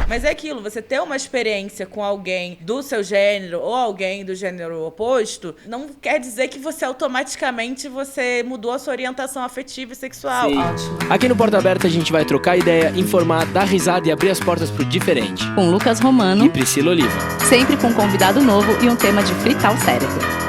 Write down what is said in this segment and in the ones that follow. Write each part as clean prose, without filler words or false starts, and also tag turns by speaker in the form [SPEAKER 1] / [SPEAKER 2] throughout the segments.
[SPEAKER 1] Mas é aquilo, você ter uma experiência com alguém do seu gênero ou alguém do gênero oposto, não quer dizer que você automaticamente mudou a sua orientação afetiva e sexual.
[SPEAKER 2] Sim.
[SPEAKER 3] Ótimo.
[SPEAKER 2] Aqui no Porta Aberta a gente vai trocar ideia, informar, dar risada e abrir as portas pro diferente.
[SPEAKER 3] Com Lucas Romano.
[SPEAKER 2] E Priscila Oliva.
[SPEAKER 3] Sempre com um convidado novo e um tema de fritar o cérebro.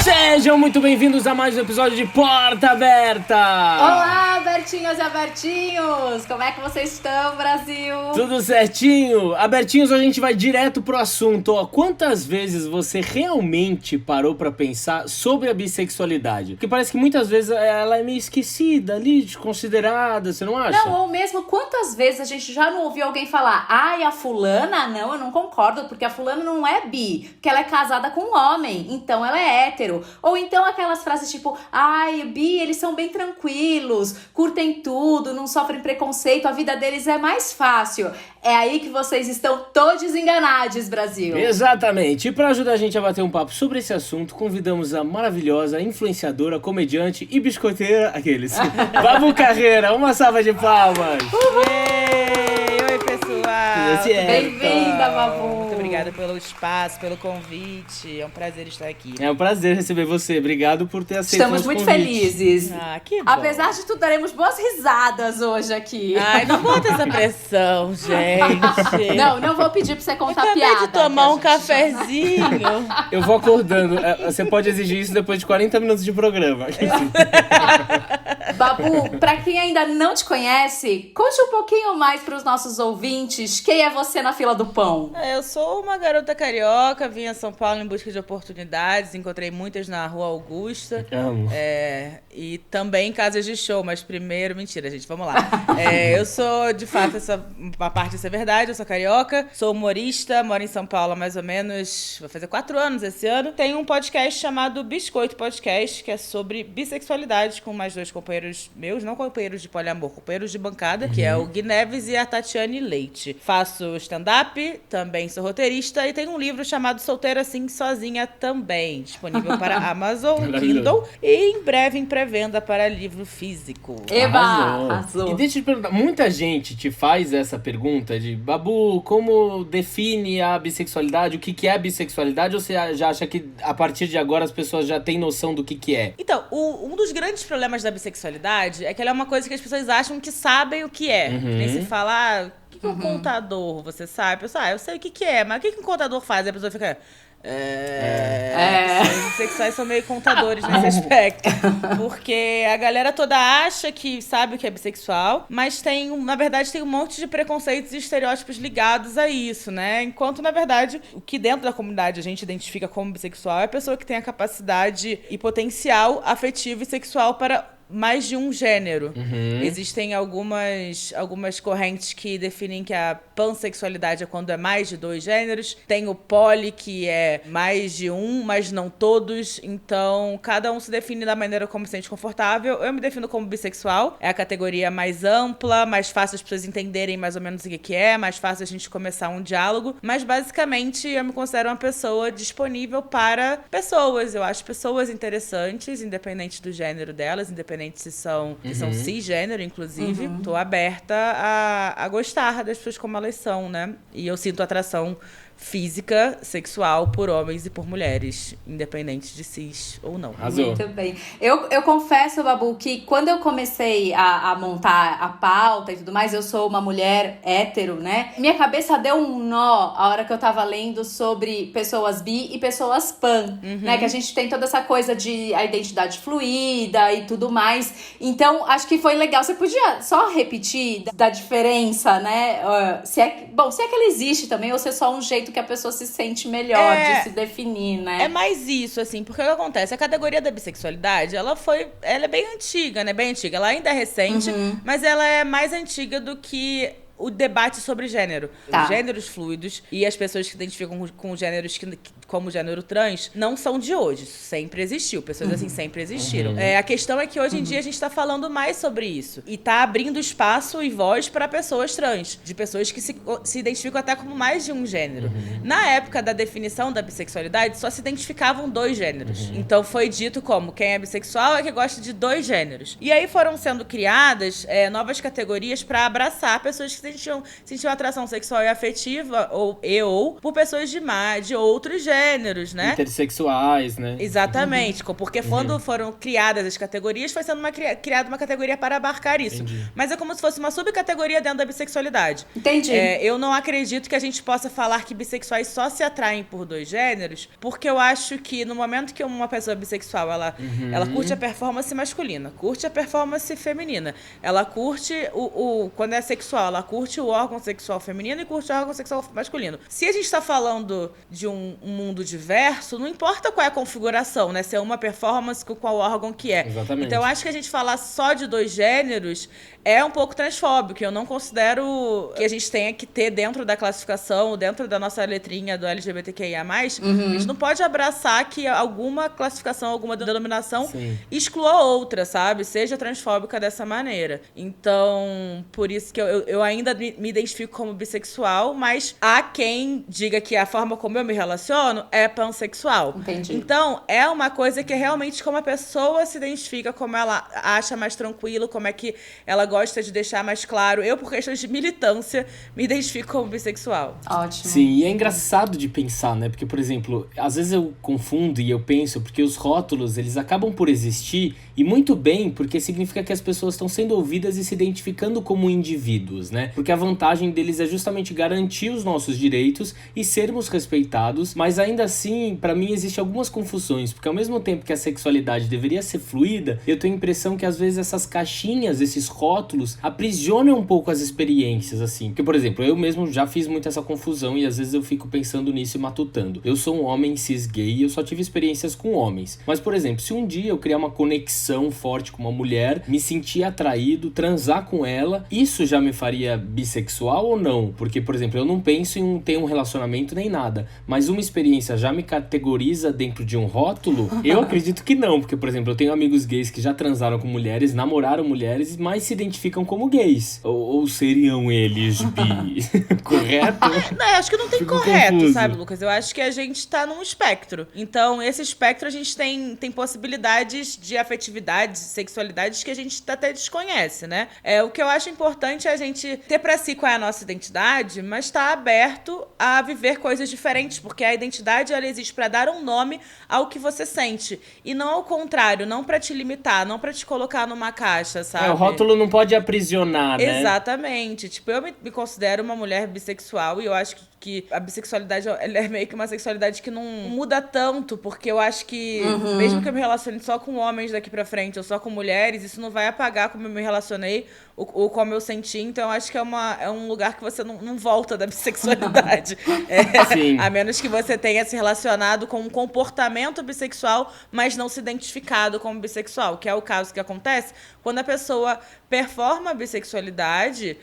[SPEAKER 2] Sejam muito bem-vindos a mais um episódio de Porta Aberta!
[SPEAKER 3] Olá, Abertinhos e Abertinhos! Como é que vocês estão, Brasil?
[SPEAKER 2] Tudo certinho? Abertinhos, a gente vai direto pro assunto. Ó, quantas vezes você realmente parou pra pensar sobre a bissexualidade? Porque parece que muitas vezes ela é meio esquecida ali, desconsiderada, você não acha?
[SPEAKER 3] Não, ou mesmo quantas vezes a gente já não ouviu alguém falar: ai, a fulana, não, eu não concordo, porque a fulana não é bi, porque ela é casada com um homem, então ela é hétero. Ou então aquelas frases tipo: ai, bi, eles são bem tranquilos, curtem tudo, não sofrem preconceito, a vida deles é mais fácil. É aí que vocês estão todos enganados, Brasil.
[SPEAKER 2] Exatamente. E para ajudar a gente a bater um papo sobre esse assunto, convidamos a maravilhosa influenciadora, comediante e biscoiteira, Babu Carreira. Uma salva de palmas.
[SPEAKER 1] Oi, pessoal.
[SPEAKER 3] Bem-vinda, Babu.
[SPEAKER 1] Muito obrigada pelo espaço, pelo convite. É um prazer estar aqui.
[SPEAKER 2] É um prazer receber você. Obrado por ter aceito
[SPEAKER 3] Estamos
[SPEAKER 2] nosso
[SPEAKER 3] muito
[SPEAKER 2] convite.
[SPEAKER 3] felizes.
[SPEAKER 1] Ah, que bom.
[SPEAKER 3] Apesar de tudo, daremos boas risadas hoje aqui.
[SPEAKER 1] Ai, não bota essa pressão, gente.
[SPEAKER 3] Não vou pedir pra você
[SPEAKER 1] Eu
[SPEAKER 3] contar
[SPEAKER 1] acabei
[SPEAKER 3] piada.
[SPEAKER 1] de tomar um
[SPEAKER 3] que a gente
[SPEAKER 1] cafezinho.
[SPEAKER 2] Eu vou acordando. Você pode exigir isso depois de 40 minutos de programa.
[SPEAKER 3] Babu, pra quem ainda não te conhece, conte um pouquinho mais pros nossos ouvintes. Quem é você na fila do pão?
[SPEAKER 1] Eu sou uma garota carioca, vim a São Paulo em busca de oportunidades, encontrei muitas na Rua Augusta.
[SPEAKER 2] Amo.
[SPEAKER 1] E também em casas de show, mas primeiro, mentira, gente, vamos lá. Eu sou, de fato, uma parte disso é verdade, eu sou carioca, sou humorista, moro em São Paulo há mais ou menos, vou fazer 4 anos esse ano. Tenho um podcast chamado Biscoito Podcast, que é sobre bissexualidade, com mais 2 companheiros meus, não companheiros de poliamor, companheiros de bancada, que é o Gui Neves e a Tatiane Leite. Faço stand-up, também sou roteirista e tenho um livro chamado Solteira Assim Sozinha também, disponível para Amazon, Kindle e em breve em pré-venda para livro físico.
[SPEAKER 3] Eba!
[SPEAKER 2] Arrasou. E deixa eu te perguntar, muita gente te faz essa pergunta de: Babu, como define a bissexualidade? O que é bissexualidade? Ou você já acha que a partir de agora as pessoas já têm noção do que é?
[SPEAKER 1] Então, um dos grandes problemas da bissexualidade é que ela é uma coisa que as pessoas acham que sabem o que é. Que nem se fala, o que é um contador? Você sabe? A pessoa, eu sei o que é, mas o que um contador faz? Aí a pessoa fica... Os bissexuais são meio contadores nesse aspecto. Porque a galera toda acha que sabe o que é bissexual, mas na verdade tem um monte de preconceitos e estereótipos ligados a isso, né? Enquanto, na verdade, o que dentro da comunidade a gente identifica como bissexual é a pessoa que tem a capacidade e potencial afetivo e sexual para mais de um gênero. Existem algumas correntes que definem que a pansexualidade é quando é mais de 2 gêneros. Tem o poli, que é mais de um, mas não todos. Então, cada um se define da maneira como se sente confortável. Eu me defino como bissexual. É a categoria mais ampla, mais fácil as pessoas entenderem mais ou menos o que é, mais fácil a gente começar um diálogo. Mas, basicamente, eu me considero uma pessoa disponível para pessoas. Eu acho pessoas interessantes, independente do gênero delas, independente se são cisgênero, inclusive. Tô aberta a gostar das pessoas como elas são, né? E eu sinto atração física, sexual por homens e por mulheres, independente de cis ou não.
[SPEAKER 2] Arrasou.
[SPEAKER 3] Muito bem. Eu confesso, Babu, que quando eu comecei a montar a pauta e tudo mais, eu sou uma mulher hétero, né? Minha cabeça deu um nó a hora que eu tava lendo sobre pessoas bi e pessoas pan, né? Que a gente tem toda essa coisa de a identidade fluida e tudo mais. Então, acho que foi legal. Você podia só repetir da diferença, né? Se é que ela existe também, ou se é só um jeito que a pessoa se sente melhor de se definir, né?
[SPEAKER 1] É mais isso, assim, porque o que acontece? A categoria da bissexualidade, ela é bem antiga, né? Bem antiga. Ela ainda é recente, mas ela é mais antiga do que o debate sobre gênero.
[SPEAKER 3] Tá.
[SPEAKER 1] Os gêneros fluidos e as pessoas que se identificam com gêneros como gênero trans, não são de hoje. Isso sempre existiu. Pessoas assim sempre existiram. A questão é que hoje em dia a gente tá falando mais sobre isso. E tá abrindo espaço e voz para pessoas trans. De pessoas que se identificam até como mais de um gênero. Na época da definição da bissexualidade, só se identificavam 2 gêneros. Então foi dito como quem é bissexual é que gosta de 2 gêneros. E aí foram sendo criadas novas categorias para abraçar pessoas que sentiam atração sexual e afetiva ou por pessoas de outros gêneros, né?
[SPEAKER 2] Intersexuais, né?
[SPEAKER 1] Exatamente. Porque quando foram criadas as categorias, foi sendo criada uma categoria para abarcar isso.
[SPEAKER 2] Entendi.
[SPEAKER 1] Mas é como se fosse uma subcategoria dentro da bissexualidade.
[SPEAKER 3] Entendi.
[SPEAKER 1] Eu não acredito que a gente possa falar que bissexuais só se atraem por 2 gêneros, porque eu acho que no momento que uma pessoa bissexual, ela curte a performance masculina, curte a performance feminina, ela curte quando é sexual, ela curte o órgão sexual feminino e curte o órgão sexual masculino. Se a gente tá falando de um mundo diverso, não importa qual é a configuração, né? Se é uma performance com qual órgão que é.
[SPEAKER 2] Exatamente.
[SPEAKER 1] Então eu acho que a gente falar só de 2 gêneros é um pouco transfóbico. Eu não considero que a gente tenha que ter dentro da classificação, dentro da nossa letrinha do LGBTQIA+, a gente não pode abraçar que alguma classificação, alguma denominação exclua outra, sabe? Seja transfóbica dessa maneira. Então, por isso que eu ainda me identifico como bissexual, mas há quem diga que a forma como eu me relaciono é pansexual.
[SPEAKER 3] Entendi.
[SPEAKER 1] Então, é uma coisa que é realmente como a pessoa se identifica, como ela acha mais tranquilo, como é que ela gosta de deixar mais claro. Eu, por questões de militância, me identifico como bissexual.
[SPEAKER 3] Ótimo.
[SPEAKER 2] Sim, e é engraçado de pensar, né? Porque, por exemplo, às vezes eu confundo e eu penso, porque os rótulos, eles acabam por existir, e muito bem, porque significa que as pessoas estão sendo ouvidas e se identificando como indivíduos, né? Porque a vantagem deles é justamente garantir os nossos direitos e sermos respeitados, mas ainda assim, pra mim, existem algumas confusões, porque ao mesmo tempo que a sexualidade deveria ser fluida, eu tenho a impressão que às vezes essas caixinhas, esses rótulos, aprisionam um pouco as experiências, assim. Porque, por exemplo, eu mesmo já fiz muito essa confusão e às vezes eu fico pensando nisso e matutando. Eu sou um homem cis gay e eu só tive experiências com homens. Mas, por exemplo, se um dia eu criar uma conexão forte com uma mulher, me sentir atraído, transar com ela, isso já me faria bissexual ou não? Porque, por exemplo, eu não penso em ter um relacionamento nem nada, mas uma experiência já me categoriza dentro de um rótulo? Eu acredito que não, porque, por exemplo, eu tenho amigos gays que já transaram com mulheres, namoraram mulheres, mas se identificam como gays. Ou seriam eles bi? Correto?
[SPEAKER 1] Não, eu acho que não tem
[SPEAKER 2] Fico
[SPEAKER 1] correto,
[SPEAKER 2] confuso.
[SPEAKER 1] sabe, Lucas? Eu acho que a gente tá num espectro. Então, esse espectro a gente tem possibilidades de afetividades, sexualidades que a gente até desconhece, né? O que eu acho importante é a gente ter pra si qual é a nossa identidade, mas estar aberto a viver coisas diferentes, porque a identidade, ela existe pra dar um nome ao que você sente. E não ao contrário, não pra te limitar, não pra te colocar numa caixa, sabe?
[SPEAKER 2] O rótulo não pode aprisionar, né?
[SPEAKER 1] Exatamente. Tipo, eu me considero uma mulher bissexual e eu acho que a bissexualidade, ela é meio que uma sexualidade que não muda tanto, porque eu acho que mesmo que eu me relacione só com homens daqui pra frente ou só com mulheres, isso não vai apagar como eu me relacionei ou como eu senti. Então eu acho que é um lugar que você não volta da bissexualidade.
[SPEAKER 2] Sim.
[SPEAKER 1] A menos que você tenha se relacionado com um comportamento bissexual, mas não se identificado como bissexual, que é o caso que acontece quando a pessoa performa a bissexualidade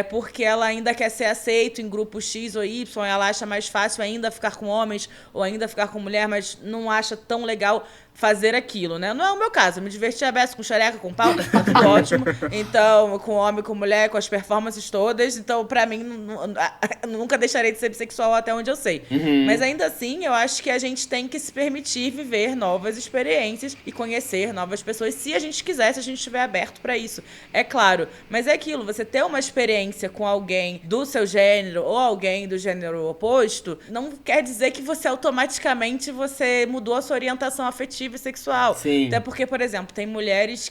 [SPEAKER 1] porque ela ainda quer ser aceita em grupo X ou Y, ela acha mais fácil ainda ficar com homens ou ainda ficar com mulher, mas não acha tão legal fazer aquilo, né? Não é o meu caso, eu me diverti a beça com xereca, com pau, tá tudo ótimo. Então, com homem, com mulher, com as performances todas. Então, pra mim, nunca deixarei de ser bissexual até onde eu sei. Mas ainda assim, eu acho que a gente tem que se permitir viver novas experiências e conhecer novas pessoas, se a gente quiser, se a gente estiver aberto pra isso. É claro, mas é aquilo, você ter uma experiência com alguém do seu gênero ou alguém do gênero oposto, não quer dizer que você automaticamente mudou a sua orientação afetiva e sexual.
[SPEAKER 2] Sim.
[SPEAKER 1] Até porque, por exemplo, tem mulheres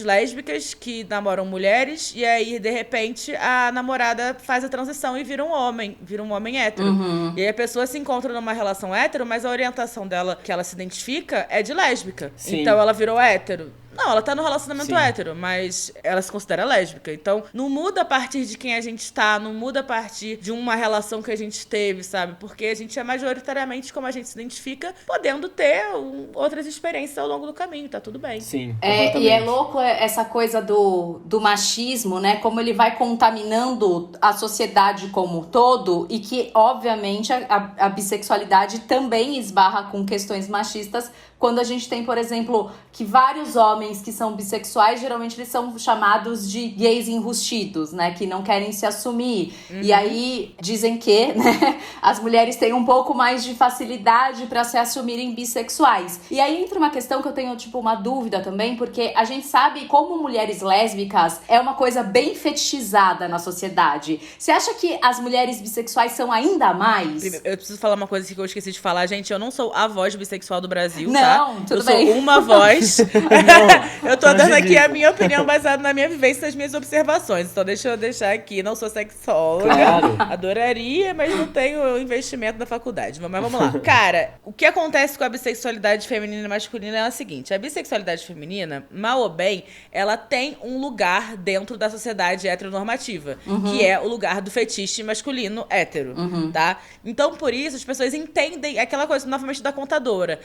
[SPEAKER 1] lésbicas que namoram mulheres e aí, de repente, a namorada faz a transição e vira um homem hétero. E aí a pessoa se encontra numa relação hétero, mas a orientação dela, que ela se identifica, é de lésbica.
[SPEAKER 2] Sim.
[SPEAKER 1] Então ela virou hétero. Não, ela tá no relacionamento hétero, mas ela se considera lésbica. Então, não muda a partir de quem a gente tá, não muda a partir de uma relação que a gente teve, sabe? Porque a gente é majoritariamente como a gente se identifica, podendo ter outras experiências ao longo do caminho, tá tudo bem.
[SPEAKER 2] Sim,
[SPEAKER 3] e é louco essa coisa do machismo, né? Como ele vai contaminando a sociedade como um todo e que, obviamente, a bissexualidade também esbarra com questões machistas. Quando a gente tem, por exemplo, que vários homens que são bissexuais, geralmente eles são chamados de gays enrustidos, né? Que não querem se assumir. E aí dizem que, né, as mulheres têm um pouco mais de facilidade para se assumirem bissexuais. E aí entra uma questão que eu tenho, tipo, uma dúvida também, porque a gente sabe como mulheres lésbicas é uma coisa bem fetichizada na sociedade. Você acha que as mulheres bissexuais são ainda mais?
[SPEAKER 1] Eu preciso falar uma coisa que eu esqueci de falar. Gente, eu não sou a voz bissexual do Brasil,
[SPEAKER 3] não,
[SPEAKER 1] tá?
[SPEAKER 3] Tudo bem.
[SPEAKER 1] Eu sou uma voz. Eu tô dando aqui a minha opinião baseada na minha vivência e nas minhas observações. Então deixa eu deixar aqui, não sou sexóloga.
[SPEAKER 2] Claro.
[SPEAKER 1] Adoraria, mas não tenho investimento na faculdade. Mas vamos lá. Cara, o que acontece com a bissexualidade feminina e masculina é o seguinte. A bissexualidade feminina, mal ou bem, ela tem um lugar dentro da sociedade heteronormativa. Que é o lugar do fetiche masculino hétero, tá? Então, por isso, as pessoas entendem aquela coisa, novamente, da contadora.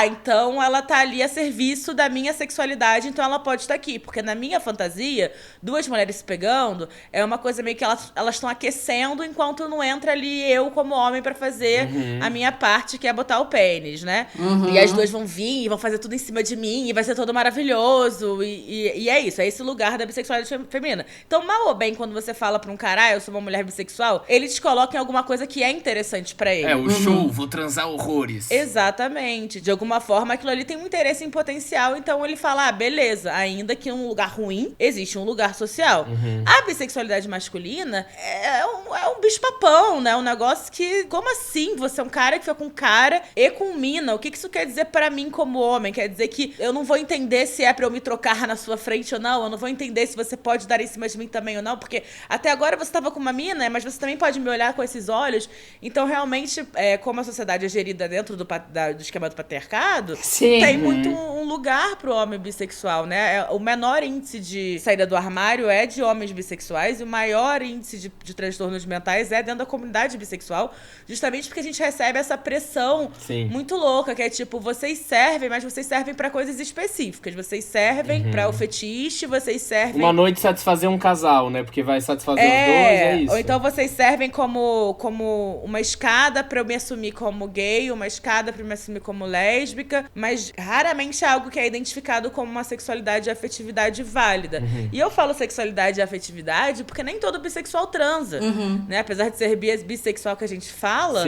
[SPEAKER 1] Então ela tá ali a serviço da minha sexualidade, então ela pode estar aqui. Porque na minha fantasia, duas mulheres se pegando é uma coisa meio que elas estão aquecendo enquanto não entra ali eu como homem pra fazer a minha parte, que é botar o pênis, né? E as duas vão vir e vão fazer tudo em cima de mim e vai ser todo maravilhoso. E é isso, é esse lugar da bissexualidade feminina. Então, mal ou bem, quando você fala pra um cara, eu sou uma mulher bissexual, ele te coloca em alguma coisa que é interessante pra ele.
[SPEAKER 2] É, o show, vou transar horrores.
[SPEAKER 1] Exatamente. De alguma forma, aquilo ali tem um interesse em potencial, então ele fala, beleza, ainda que um lugar ruim, existe um lugar social. A bissexualidade masculina é um bicho-papão, né? Um negócio que, como assim? Você é um cara que fica com cara e com mina. O que isso quer dizer pra mim como homem? Quer dizer que eu não vou entender se é pra eu me trocar na sua frente ou não, eu não vou entender se você pode dar em cima de mim também ou não, porque até agora você tava com uma mina, mas você também pode me olhar com esses olhos. Então, realmente, como a sociedade é gerida dentro do esquema do patriarcado, tem muito um lugar pro homem bissexual, né? O menor índice de saída do armário é de homens bissexuais e o maior índice de transtornos mentais é dentro da comunidade bissexual, justamente porque a gente recebe essa pressão muito louca, que é tipo, vocês servem, mas vocês servem pra coisas específicas. Vocês servem pra o fetiche, vocês servem...
[SPEAKER 2] Uma noite satisfazer um casal, né? Porque vai satisfazer os dois, é isso.
[SPEAKER 1] Ou então vocês servem como uma escada pra eu me assumir como gay, uma escada pra eu me assumir como lésbica, mas raramente é algo que é identificado como uma sexualidade e afetividade válida. E eu falo sexualidade e afetividade porque nem todo bissexual transa, né? Apesar de ser bissexual que a gente fala,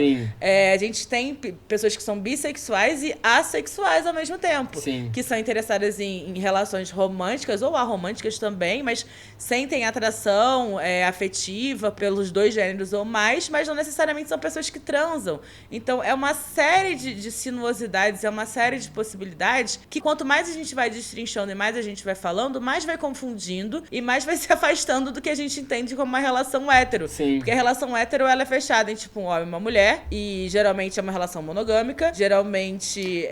[SPEAKER 1] a gente tem pessoas que são bissexuais e assexuais ao mesmo tempo, que são interessadas em relações românticas ou aromânticas também, mas sentem atração afetiva pelos dois gêneros ou mais, mas não necessariamente são pessoas que transam. Então é uma série de sinuosidades, é uma série de possibilidades que quanto mais a gente vai destrinchando e mais a gente vai falando, mais vai confundindo e mais vai se afastando do que a gente entende como uma relação hétero. Porque a relação hétero, ela é fechada em tipo um homem e uma mulher, e geralmente é uma relação monogâmica, geralmente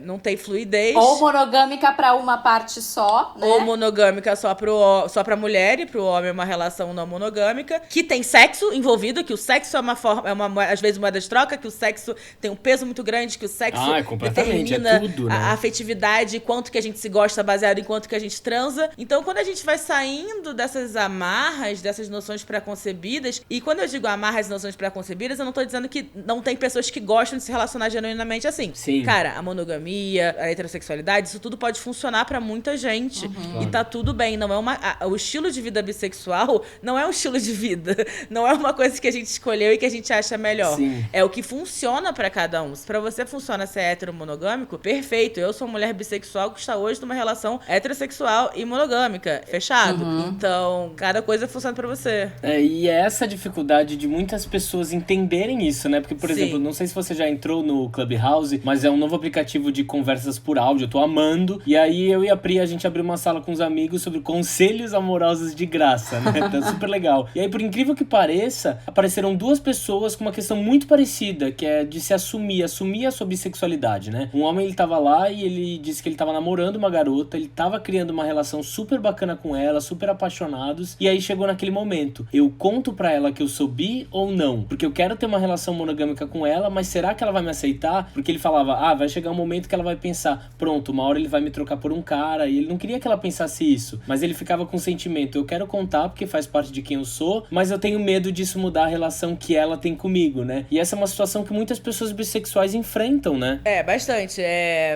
[SPEAKER 1] não tem fluidez.
[SPEAKER 3] Ou monogâmica pra uma parte só, né?
[SPEAKER 1] Ou monogâmica só pra mulher, e pro homem é uma relação não monogâmica, que tem sexo envolvido, que o sexo é uma forma, às vezes moeda de troca, que o sexo tem um peso muito grande, que o sexo determina
[SPEAKER 2] tudo, né?
[SPEAKER 1] a afetividade, quanto que a gente se gosta baseado em quanto que a gente transa. Então, quando a gente vai saindo dessas amarras, dessas noções preconcebidas, e quando eu digo amarras e noções preconcebidas, eu não tô dizendo que não tem pessoas que gostam de se relacionar genuinamente assim. Cara, a monogamia, a heterossexualidade, isso tudo pode funcionar pra muita gente. E tá tudo bem. Não é o estilo de vida bissexual não é um estilo de vida. Não é uma coisa que a gente escolheu e que a gente acha melhor. É o que funciona pra cada um. Se pra você funciona ser hétero monogâmico, perfeito. Eu sou uma mulher bissexual que está hoje numa relação heterossexual e monogâmica. Fechado. Então, cada coisa funciona pra você.
[SPEAKER 2] E é essa dificuldade de muitas pessoas entenderem isso, né? Porque, por exemplo, não sei se você já entrou no Clubhouse, mas é um novo aplicativo de conversas por áudio. Eu tô amando. E aí, eu e a Pri, a gente abriu uma sala com os amigos sobre conselhos amorosos de graça, né? Então, super legal. E aí, por incrível que pareça, apareceram duas pessoas com uma questão muito parecida, que é de se assumir a sua bissexualidade, né? né? Um homem, ele tava lá e ele disse que ele tava namorando uma garota, ele tava criando uma relação super bacana com ela, super apaixonados, e aí chegou naquele momento, eu conto pra ela que eu sou bi ou não? Porque eu quero ter uma relação monogâmica com ela, mas será que ela vai me aceitar? Porque ele falava, vai chegar um momento que ela vai pensar, pronto, uma hora ele vai me trocar por um cara, e ele não queria que ela pensasse isso, mas ele ficava com o sentimento, eu quero contar porque faz parte de quem eu sou, mas eu tenho medo disso mudar a relação que ela tem comigo, né? E essa é uma situação que muitas pessoas bissexuais enfrentam, né?
[SPEAKER 1] Bastante.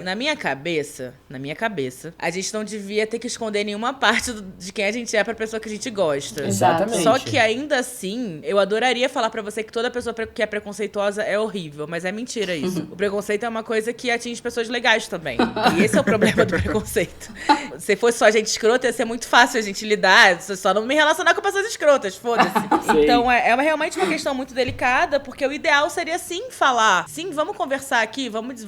[SPEAKER 1] Na minha cabeça, a gente não devia ter que esconder nenhuma parte de quem a gente é pra pessoa que a gente gosta.
[SPEAKER 2] Exatamente.
[SPEAKER 1] Só que ainda assim, eu adoraria falar pra você que toda pessoa que é preconceituosa é horrível, mas é mentira isso. O preconceito é uma coisa que atinge pessoas legais também. E esse é o problema do preconceito. Se fosse só gente escrota, ia ser muito fácil a gente lidar, só não me relacionar com pessoas escrotas, foda-se. Então é realmente uma questão muito delicada, porque o ideal seria sim falar, sim, vamos conversar aqui, vamos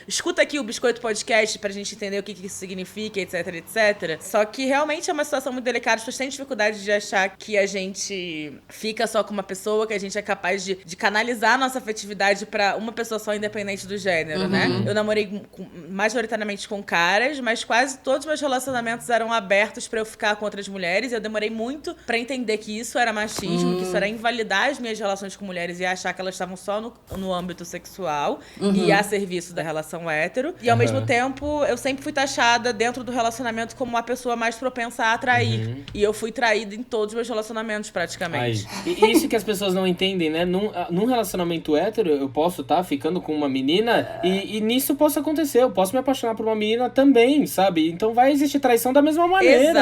[SPEAKER 1] escuta aqui o Biscoito Podcast pra gente entender o que isso significa, etc, etc. Só que realmente é uma situação muito delicada, as pessoas têm dificuldade de achar que a gente fica só com uma pessoa, que a gente é capaz de canalizar a nossa afetividade pra uma pessoa só, independente do gênero, né? Eu namorei majoritariamente com caras, mas quase todos os meus relacionamentos eram abertos pra eu ficar com outras mulheres, e eu demorei muito pra entender que isso era machismo, que isso era invalidar as minhas relações com mulheres e achar que elas estavam só no âmbito sexual e a serviço da relação hétero. E ao mesmo tempo, eu sempre fui taxada dentro do relacionamento como uma pessoa mais propensa a atrair. E eu fui traída em todos os meus relacionamentos, praticamente.
[SPEAKER 2] E isso que as pessoas não entendem, né? Num relacionamento hétero, eu posso estar ficando com uma menina e nisso possa acontecer. Eu posso me apaixonar por uma menina também, sabe? Então vai existir traição da mesma maneira.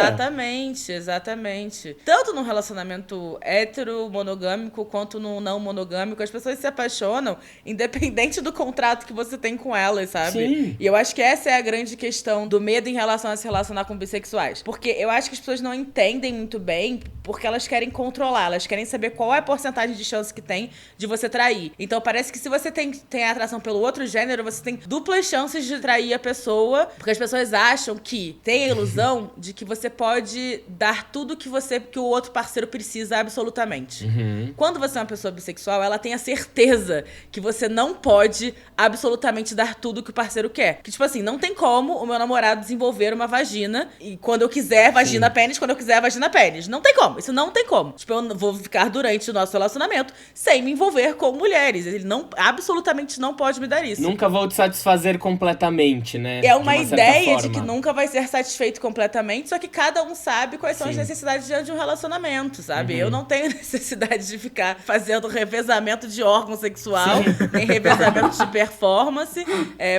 [SPEAKER 1] Exatamente. Tanto no relacionamento hétero, monogâmico, quanto no não monogâmico, as pessoas se apaixonam independente do contrato que você tem com elas, sabe?
[SPEAKER 2] Sim.
[SPEAKER 1] E eu acho que essa é a grande questão do medo em relação a se relacionar com bissexuais. Porque eu acho que as pessoas não entendem muito bem porque elas querem controlar, elas querem saber qual é a porcentagem de chance que tem de você trair. Então parece que se você tem atração pelo outro gênero, você tem duplas chances de trair a pessoa, porque as pessoas acham que tem a ilusão de que você pode dar tudo que o outro parceiro precisa absolutamente. Quando você é uma pessoa bissexual, ela tem a certeza que você não pode absolutamente dar tudo que o parceiro quer. Que, tipo assim, não tem como o meu namorado desenvolver uma vagina e quando eu quiser, vagina-pênis, quando eu quiser, vagina-pênis. Não tem como. Isso não tem como. Tipo, eu vou ficar durante o nosso relacionamento sem me envolver com mulheres. Ele absolutamente não pode me dar isso.
[SPEAKER 2] Nunca vou te satisfazer completamente, né?
[SPEAKER 1] É uma ideia de que nunca vai ser satisfeito completamente, só que cada um sabe quais são as necessidades diante de um relacionamento, sabe? Eu não tenho necessidade de ficar fazendo revezamento de órgão sexual, nem revezamento de performance.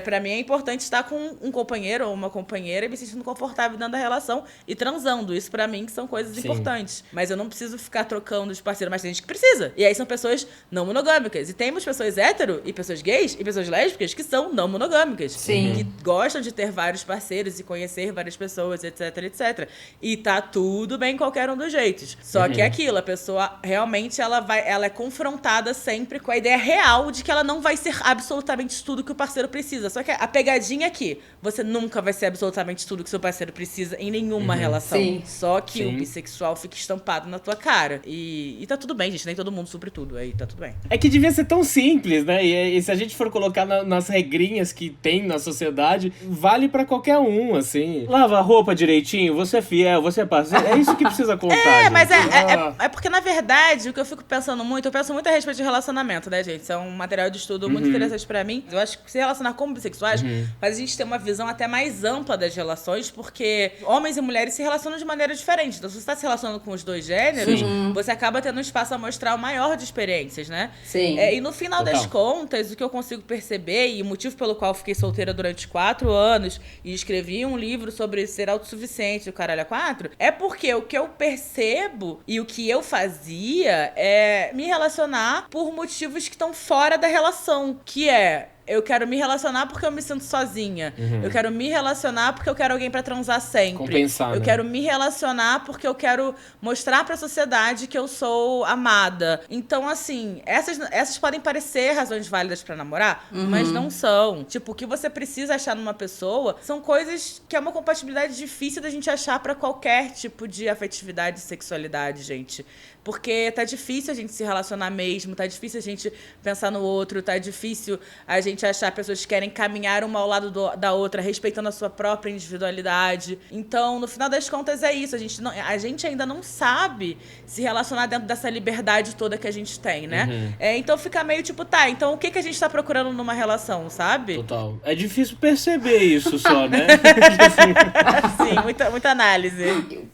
[SPEAKER 1] Pra mim é importante estar com um companheiro ou uma companheira e me sentindo confortável dentro da relação e transando. Isso pra mim que são coisas importantes. Mas eu não preciso ficar trocando de parceiro, mas tem gente que precisa. E aí são pessoas não monogâmicas. E temos pessoas hétero e pessoas gays e pessoas lésbicas que são não monogâmicas.
[SPEAKER 3] Sim.
[SPEAKER 1] Que gostam de ter vários parceiros e conhecer várias pessoas, etc, etc. E tá tudo bem em qualquer um dos jeitos. Só que é aquilo, a pessoa realmente ela é confrontada sempre com a ideia real de que ela não vai ser absolutamente tudo que o parceiro precisa. Só que a pegadinha aqui, você nunca vai ser absolutamente tudo que seu parceiro precisa em nenhuma relação.
[SPEAKER 3] Sim.
[SPEAKER 1] Só que o bissexual fica estampado na tua cara. E tá tudo bem, gente. Nem todo mundo supre tudo. Aí tá tudo bem.
[SPEAKER 2] É que devia ser tão simples, né? E se a gente for colocar nas regrinhas que tem na sociedade, vale pra qualquer um, assim. Lava a roupa direitinho, você é fiel, você é parceiro. É isso que precisa contar, gente.
[SPEAKER 1] Mas é porque, na verdade, o que eu fico pensando muito, eu penso muito a respeito de relacionamento, né, gente? Isso é um material de estudo muito interessante pra mim. Eu acho que se relacionar com bissexuais faz a gente ter uma visão até mais ampla das relações, porque homens e mulheres se relacionam de maneira diferente. Então, se você tá se relacionando com os dois gêneros, você acaba tendo um espaço amostral maior de experiências, né?
[SPEAKER 3] Sim.
[SPEAKER 1] E no final das contas, o que eu consigo perceber, e o motivo pelo qual eu fiquei solteira durante 4 anos e escrevi um livro sobre ser autossuficiente, o caralho a 4, é porque o que eu percebo e o que eu fazia é me relacionar por motivos que estão fora da relação, que é... Eu quero me relacionar porque eu me sinto sozinha. Eu quero me relacionar porque eu quero alguém pra transar sempre.
[SPEAKER 2] Compensar,
[SPEAKER 1] eu
[SPEAKER 2] né?
[SPEAKER 1] quero me relacionar porque eu quero mostrar pra sociedade que eu sou amada. Então, assim, essas podem parecer razões válidas pra namorar, mas não são. Tipo, o que você precisa achar numa pessoa são coisas que é uma compatibilidade difícil da gente achar pra qualquer tipo de afetividade e sexualidade, gente. Porque tá difícil a gente se relacionar mesmo, tá difícil a gente pensar no outro, tá difícil a gente gente achar pessoas que querem caminhar uma ao lado da outra, respeitando a sua própria individualidade. Então, no final das contas, é isso. A gente ainda não sabe se relacionar dentro dessa liberdade toda que a gente tem, né? Então fica meio tipo, tá, então o que a gente tá procurando numa relação, sabe?
[SPEAKER 2] Total. É difícil perceber isso só, né?
[SPEAKER 1] Sim, muita análise.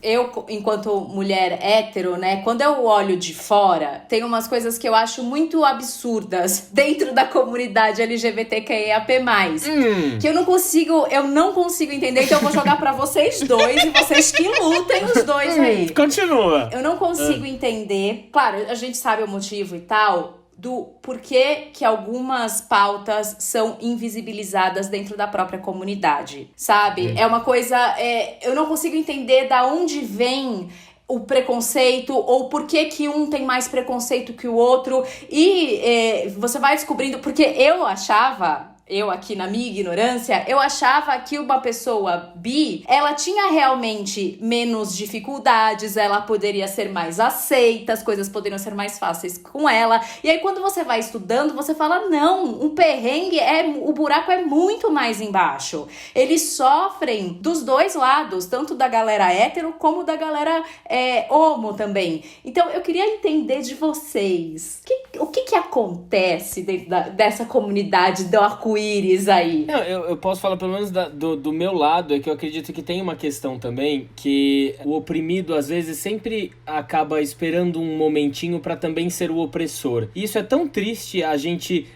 [SPEAKER 3] Eu, enquanto mulher hétero, né, quando eu olho de fora, tem umas coisas que eu acho muito absurdas dentro da comunidade LGBTQIAP+. Que eu não consigo entender, então eu vou jogar pra vocês dois e vocês que lutem os dois aí.
[SPEAKER 2] Continua.
[SPEAKER 3] Eu não consigo entender. Claro, a gente sabe o motivo e tal, do porquê que algumas pautas são invisibilizadas dentro da própria comunidade, sabe? É uma coisa... eu não consigo entender da onde vem o preconceito, ou por que um tem mais preconceito que o outro. E você vai descobrindo... Porque eu aqui na minha ignorância, eu achava que uma pessoa bi, ela tinha realmente menos dificuldades, ela poderia ser mais aceita, as coisas poderiam ser mais fáceis com ela. E aí quando você vai estudando, você fala, não, um perrengue, o buraco é muito mais embaixo. Eles sofrem dos dois lados, tanto da galera hétero como da galera homo também. Então eu queria entender de vocês, o que acontece dentro dessa comunidade do arco-íris aí?
[SPEAKER 2] Não, eu posso falar pelo menos do meu lado, é que eu acredito que tem uma questão também, que o oprimido às vezes sempre acaba esperando um momentinho pra também ser o opressor. E isso é tão triste, a gente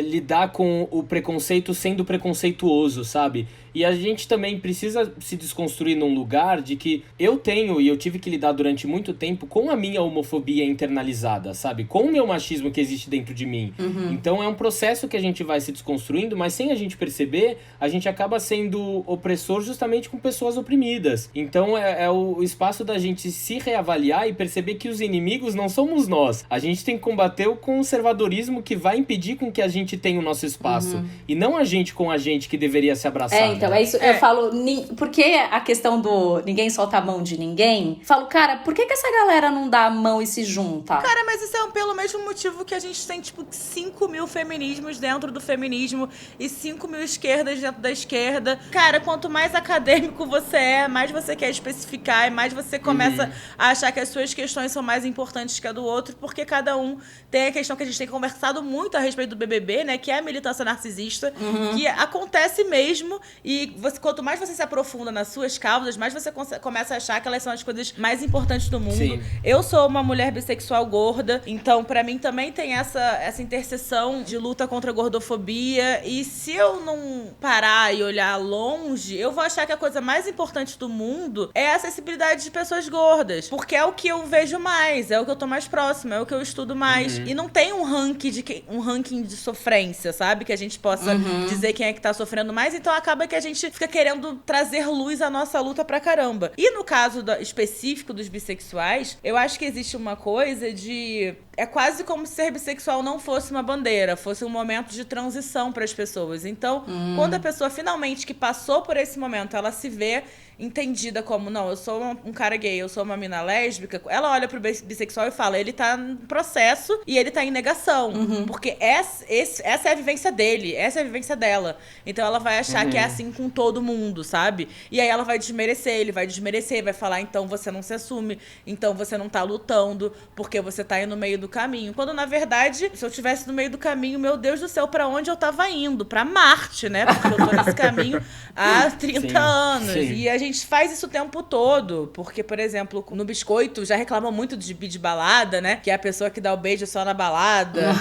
[SPEAKER 2] lidar com o preconceito sendo preconceituoso, sabe? E a gente também precisa se desconstruir num lugar de que eu tenho e eu tive que lidar durante muito tempo com a minha homofobia internalizada, sabe? Com o meu machismo que existe dentro de mim. Então é um processo que a gente vai se desconstruindo, mas sem a gente perceber, a gente acaba sendo opressor justamente com pessoas oprimidas. Então é o espaço da gente se reavaliar e perceber que os inimigos não somos nós. A gente tem que combater o conservadorismo que vai impedir com que a gente tenha o nosso espaço. E não a gente com a gente que deveria se abraçar.
[SPEAKER 3] Então, é isso. Eu falo, porque a questão do ninguém solta a mão de ninguém, falo, cara, por que essa galera não dá a mão e se junta?
[SPEAKER 1] Cara, mas isso é pelo mesmo motivo que a gente tem, tipo, 5 mil feminismos dentro do feminismo e 5 mil esquerdas dentro da esquerda. Cara, quanto mais acadêmico você é, mais você quer especificar e mais você começa a achar que as suas questões são mais importantes que a do outro, porque cada um tem a questão que a gente tem conversado muito a respeito do BBB, né, que é a militância narcisista, que acontece mesmo. E quanto mais você se aprofunda nas suas causas, mais você começa a achar que elas são as coisas mais importantes do mundo.
[SPEAKER 2] Sim.
[SPEAKER 1] Eu sou uma mulher bissexual gorda, então pra mim também tem essa interseção de luta contra a gordofobia. E se eu não parar e olhar longe, eu vou achar que a coisa mais importante do mundo é a acessibilidade de pessoas gordas. Porque é o que eu vejo mais, é o que eu tô mais próxima, é o que eu estudo mais. E não tem um ranking de sofrência, sabe? Que a gente possa dizer quem é que tá sofrendo mais. Então acaba que a gente fica querendo trazer luz à nossa luta pra caramba. E no caso específico dos bissexuais, eu acho que existe uma coisa de... É quase como se ser bissexual não fosse uma bandeira, fosse um momento de transição para as pessoas. Então, quando a pessoa finalmente que passou por esse momento, ela se vê entendida como, não, eu sou um cara gay, eu sou uma mina lésbica, ela olha pro bissexual e fala, ele tá em processo e ele tá em negação. Porque essa é a vivência dele, essa é a vivência dela. Então ela vai achar que é assim com todo mundo, sabe? E aí ela vai desmerecer, ele vai desmerecer, vai falar, então você não se assume, então você não tá lutando, porque você tá aí no meio do caminho. Quando, na verdade, se eu tivesse no meio do caminho, meu Deus do céu, pra onde eu tava indo? Pra Marte, né? Porque eu tô nesse caminho há 30 anos.
[SPEAKER 2] Sim.
[SPEAKER 1] E a gente faz isso o tempo todo. Porque, por exemplo, no Biscoito, já reclamam muito de bi de balada, né? Que é a pessoa que dá o beijo só na balada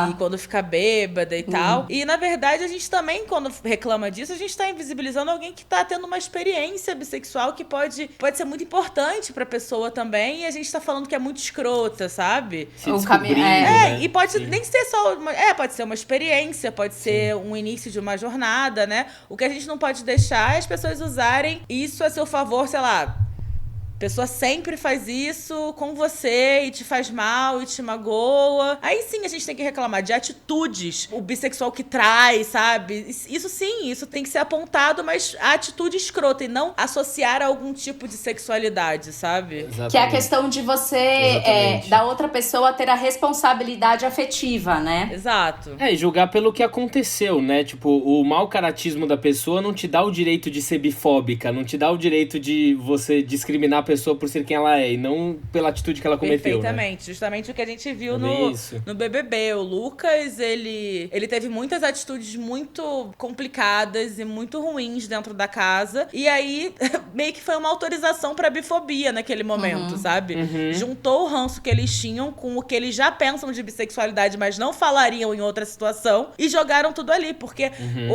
[SPEAKER 1] e quando fica bêbada e tal. E, na verdade, a gente também, quando reclama disso, a gente tá invisibilizando alguém que tá tendo uma experiência bissexual que pode ser muito importante pra pessoa também. E a gente tá falando que é muito escrota, sabe?
[SPEAKER 2] Né?
[SPEAKER 1] E pode nem ser só... pode ser uma experiência, pode ser um início de uma jornada, né? O que a gente não pode deixar é as pessoas usarem isso a seu favor, sei lá... pessoa sempre faz isso com você e te faz mal e te magoa. Aí sim a gente tem que reclamar de atitudes. O bissexual que trai, sabe? Isso sim, isso tem que ser apontado, mas a atitude escrota e não associar a algum tipo de sexualidade, sabe?
[SPEAKER 2] Exatamente.
[SPEAKER 3] Que é a questão de você, da outra pessoa ter a responsabilidade afetiva, né?
[SPEAKER 1] Exato.
[SPEAKER 2] E julgar pelo que aconteceu, né? Tipo, o mau caratismo da pessoa não te dá o direito de ser bifóbica, não te dá o direito de você discriminar a pessoa por ser quem ela é, e não pela atitude que ela cometeu,
[SPEAKER 1] Perfeitamente.
[SPEAKER 2] né?
[SPEAKER 1] Justamente o que a gente viu no BBB. O Lucas, ele teve muitas atitudes muito complicadas e muito ruins dentro da casa. E aí, meio que foi uma autorização pra bifobia naquele momento, sabe? Juntou o ranço que eles tinham com o que eles já pensam de bissexualidade, mas não falariam em outra situação, e jogaram tudo ali. Porque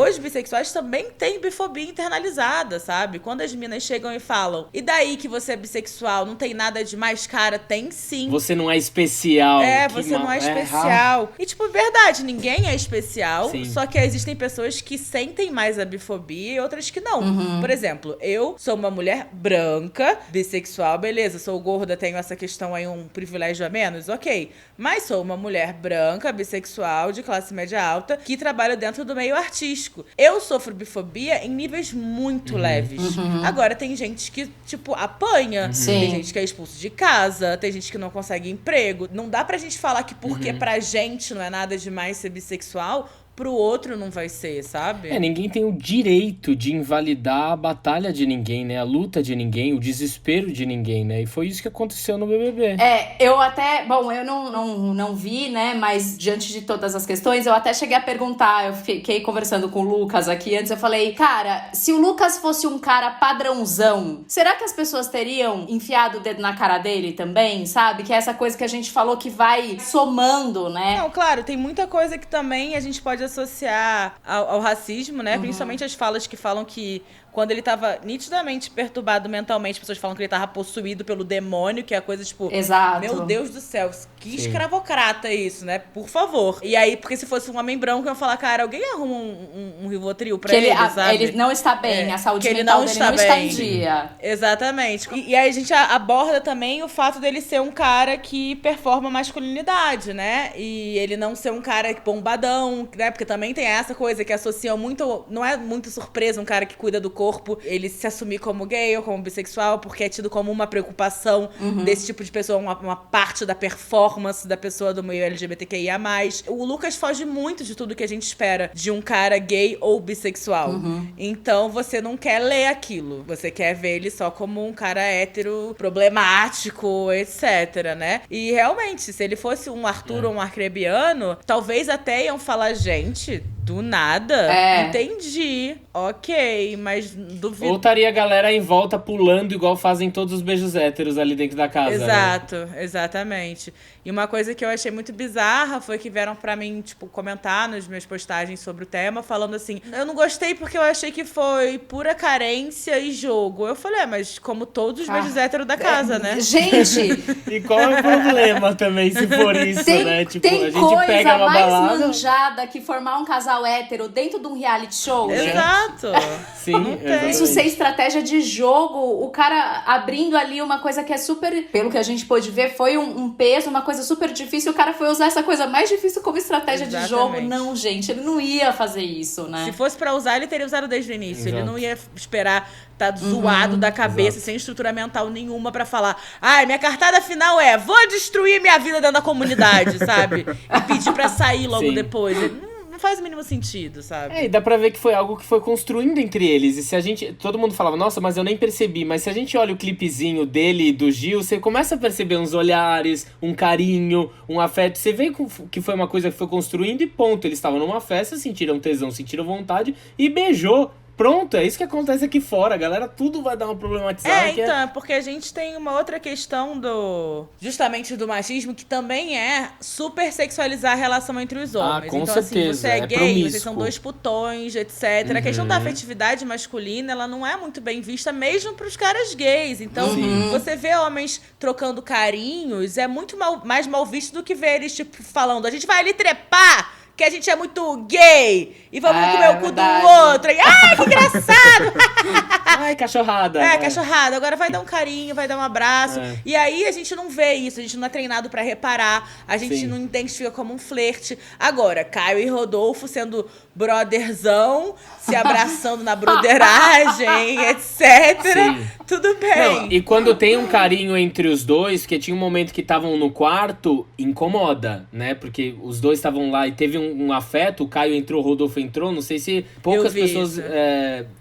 [SPEAKER 1] os bissexuais também têm bifobia internalizada, sabe? Quando as minas chegam e falam, e daí que você é bissexual, não tem nada de mais, cara? Tem sim.
[SPEAKER 2] Você não é especial.
[SPEAKER 1] Você não é especial. E, tipo, verdade, ninguém é especial.
[SPEAKER 2] Sim.
[SPEAKER 1] Só que existem pessoas que sentem mais a bifobia e outras que não. Por exemplo, eu sou uma mulher branca, bissexual, beleza, sou gorda, tenho essa questão aí, um privilégio a menos, ok. Mas sou uma mulher branca, bissexual, de classe média alta, que trabalha dentro do meio artístico. Eu sofro bifobia em níveis muito leves. Agora, tem gente que, tipo, apanha. Tem gente que é expulso de casa, tem gente que não consegue emprego. Não dá pra gente falar que porque pra gente não é nada demais ser bissexual, pro outro não vai ser, sabe?
[SPEAKER 2] Ninguém tem o direito de invalidar a batalha de ninguém, né? A luta de ninguém, o desespero de ninguém, né? E foi isso que aconteceu no BBB.
[SPEAKER 3] Eu até... Bom, eu não vi, né? Mas diante de todas as questões, eu até cheguei a perguntar, eu fiquei conversando com o Lucas aqui antes, eu falei, cara, se o Lucas fosse um cara padrãozão, será que as pessoas teriam enfiado o dedo na cara dele também, sabe? Que é essa coisa que a gente falou que vai somando, né?
[SPEAKER 1] Não, claro, tem muita coisa que também a gente pode associar ao racismo, né? Principalmente as falas que falam que quando ele tava nitidamente perturbado mentalmente, as pessoas falam que ele tava possuído pelo demônio, que é a coisa tipo...
[SPEAKER 3] Exato.
[SPEAKER 1] Meu Deus do céu, que escravocrata isso, né? Por favor. E aí, porque se fosse um homem branco, eu ia falar, cara, alguém arruma um Rivotril pra ele, sabe?
[SPEAKER 3] Ele não está bem, a saúde mental dele não está em dia.
[SPEAKER 1] Exatamente. E aí a gente aborda também o fato dele ser um cara que performa masculinidade, né? E ele não ser um cara bombadão, né? Porque também tem essa coisa que associam muito... Não é muito surpresa um cara que cuida do corpo, ele se assumir como gay ou como bissexual, porque é tido como uma preocupação desse tipo de pessoa, uma parte da performance da pessoa do meio LGBTQIA+. O Lucas foge muito de tudo que a gente espera de um cara gay ou bissexual. Então você não quer ler aquilo, você quer ver ele só como um cara hétero, problemático, etc, né? E realmente, se ele fosse um Arthur ou um arcrebiano, talvez até iam falar, gente... Do nada? Entendi. Ok, mas duvido.
[SPEAKER 2] Ou estaria a galera em volta pulando igual fazem todos os beijos héteros ali dentro da casa.
[SPEAKER 1] Exato,
[SPEAKER 2] né?
[SPEAKER 1] Exatamente. E uma coisa que eu achei muito bizarra foi que vieram pra mim, tipo, comentar nas minhas postagens sobre o tema, falando assim, eu não gostei porque eu achei que foi pura carência e jogo. Eu falei, mas como todos os beijos héteros da casa, né?
[SPEAKER 3] Gente!
[SPEAKER 2] E qual é o problema também, se for isso, né? Tipo,
[SPEAKER 3] tem
[SPEAKER 2] a gente
[SPEAKER 3] coisa
[SPEAKER 2] pega uma
[SPEAKER 3] mais
[SPEAKER 2] balada...
[SPEAKER 3] manjada que formar um casal hétero dentro de um reality show, gente.
[SPEAKER 1] Exato.
[SPEAKER 2] Sim,
[SPEAKER 3] Isso ser estratégia de jogo, o cara abrindo ali uma coisa que é super... Pelo que a gente pôde ver, foi um peso, uma coisa super difícil. O cara foi usar essa coisa mais difícil como estratégia de jogo. Não, gente, ele não ia fazer isso, né?
[SPEAKER 1] Se fosse pra usar, ele teria usado desde o início. Ele não ia esperar tá zoado da cabeça, sem estrutura mental nenhuma pra falar, minha cartada final é, vou destruir minha vida dentro da comunidade, sabe? E pedir pra sair logo depois. Não faz o mínimo sentido, sabe?
[SPEAKER 2] E dá pra ver que foi algo que foi construindo entre eles. E se a gente... Todo mundo falava, nossa, mas eu nem percebi. Mas se a gente olha o clipezinho dele e do Gil, você começa a perceber uns olhares, um carinho, um afeto. Você vê que foi uma coisa que foi construindo e ponto. Eles estavam numa festa, sentiram tesão, sentiram vontade e beijou. Pronto, é isso que acontece aqui fora. A galera tudo vai dar uma problematizada.
[SPEAKER 1] Então, porque a gente tem uma outra questão justamente do machismo, que também é super sexualizar a relação entre os homens.
[SPEAKER 2] Com
[SPEAKER 1] então,
[SPEAKER 2] certeza.
[SPEAKER 1] Assim, você é gay,
[SPEAKER 2] promíscuo.
[SPEAKER 1] vocês são dois putões, etc. A questão da afetividade masculina, ela não é muito bem vista mesmo pros caras gays. Então, você vê homens trocando carinhos, é muito mais mal visto do que ver eles, tipo, falando, a gente vai ali trepar, que a gente é muito gay e vamos comer o cu
[SPEAKER 3] verdade.
[SPEAKER 1] do outro. E, ai, que engraçado!
[SPEAKER 2] Ai, cachorrada.
[SPEAKER 1] Cachorrada. Agora vai dar um carinho, vai dar um abraço. E aí a gente não vê isso, a gente não é treinado pra reparar, a gente não identifica como um flerte. Agora, Caio e Rodolfo sendo brotherzão, se abraçando na broderagem, etc.
[SPEAKER 2] Sim.
[SPEAKER 1] Tudo bem.
[SPEAKER 2] Não, e quando tem um carinho entre os dois, porque tinha um momento que estavam no quarto, incomoda, né? Porque os dois estavam lá e teve um afeto, o Caio entrou, o Rodolfo entrou, não sei se poucas pessoas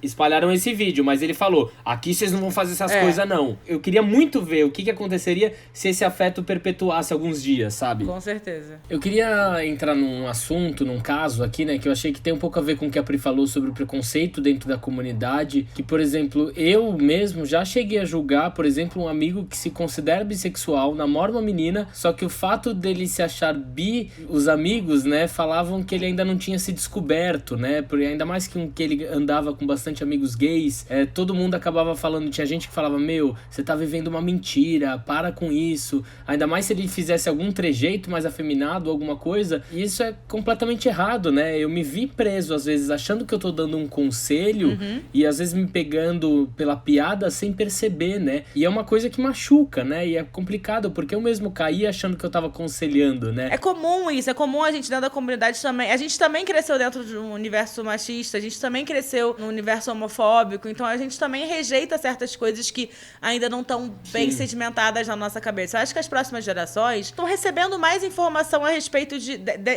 [SPEAKER 2] espalharam esse vídeo, mas ele falou, aqui vocês não vão fazer essas coisas não. Eu queria muito ver o que aconteceria se esse afeto perpetuasse alguns dias, sabe?
[SPEAKER 1] Com certeza.
[SPEAKER 2] Eu queria entrar num assunto, num caso aqui, né, que eu achei que tem um pouco a ver com o que a Pri falou sobre o preconceito dentro da comunidade, que, por exemplo, eu mesmo já cheguei a julgar, por exemplo, um amigo que se considera bissexual, namora uma menina, só que o fato dele se achar bi, os amigos, né, falavam que ele ainda não tinha se descoberto, né, porque ainda mais que ele andava com bastante amigos gays, todo mundo acabava falando, tinha gente que falava, meu, você tá vivendo uma mentira, para com isso, ainda mais se ele fizesse algum trejeito mais afeminado, alguma coisa, e isso é completamente errado, né, eu me vi preso, às vezes, achando que eu tô dando um conselho, e às vezes me pegando pela piada sem perceber, né, e é uma coisa que machuca, né, e é complicado, porque eu mesmo caí achando que eu tava aconselhando, né.
[SPEAKER 1] É comum isso, é comum a gente dentro da comunidade também, a gente também cresceu dentro de um universo machista, a gente também cresceu num universo homofóbico, então a gente também rejeita certas coisas que ainda não estão bem sedimentadas na nossa cabeça. Eu acho que as próximas gerações estão recebendo mais informação a respeito